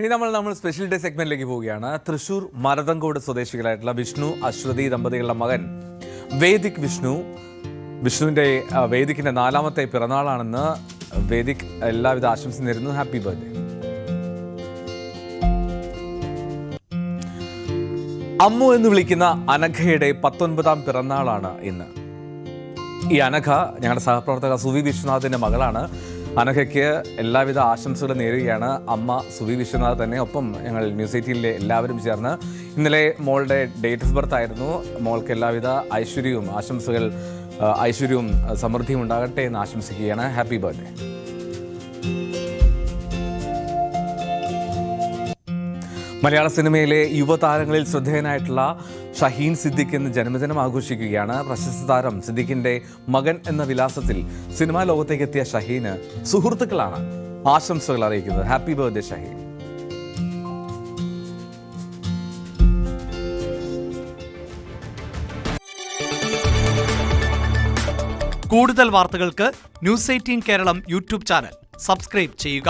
ഇനി നമ്മൾ special day സെഗ്മെന്റിലേക്ക് പോവുകയാണ്. തൃശൂർ മരതങ്കോട് സ്വദേശികളായിട്ടുള്ള വിഷ്ണു അശ്വതി ദമ്പതികളുടെ മകൻ വേദിക് വിഷ്ണുവിന്റെ വേദിക്കിന്റെ 4ാമത്തെ പിറന്നാളാണെന്ന്. വേദിക് എല്ലാവിധ ആശംസ നേരുന്നു. Happy birthday. അമ്മു എന്ന് വിളിക്കുന്ന അനഘയുടെ 19ാം പിറന്നാളാണ് ഇന്ന്. ഈ അനഘ ഞങ്ങളുടെ സഹപ്രവർത്തക സുവി വിശ്വനാഥിന്റെ മകളാണ്. അനഘയ്ക്ക് എല്ലാവിധ ആശംസകളും നേരുകയാണ് അമ്മ സുവി വിശ്വനാഥ് തന്നെ. ഒപ്പം ഞങ്ങൾ ന്യൂസ് 18-ലെ എല്ലാവരും ചേർന്ന് ഇന്നലെ മോളുടെ ഡേറ്റ് ഓഫ് ബർത്ത് ആയിരുന്നു. മോൾക്ക് എല്ലാവിധ ഐശ്വര്യവും ഐശ്വര്യവും സമൃദ്ധിയും ഉണ്ടാകട്ടെ എന്ന് ആശംസിക്കുകയാണ്. Happy birthday. മലയാള സിനിമയിലെ യുവതാരങ്ങളിൽ ശ്രദ്ധേയനായിട്ടുള്ള ഷഹീൻ സിദ്ദിഖ് ഇന്ന് ജന്മദിനം ആഘോഷിക്കുകയാണ്. പ്രശസ്ത താരം സിദ്ദിഖിന്റെ മകൻ എന്ന വിലാസത്തിൽ സിനിമാ ലോകത്തേക്ക് എത്തിയ ഷഹീന് സുഹൃത്തുക്കളാണ് ആശംസകൾ അറിയിക്കുന്നത്. Happy birthday Shaheen. കൂടുതൽ വാർത്തകൾക്ക് news 18 Keralam YouTube channel subscribe ചെയ്യുക.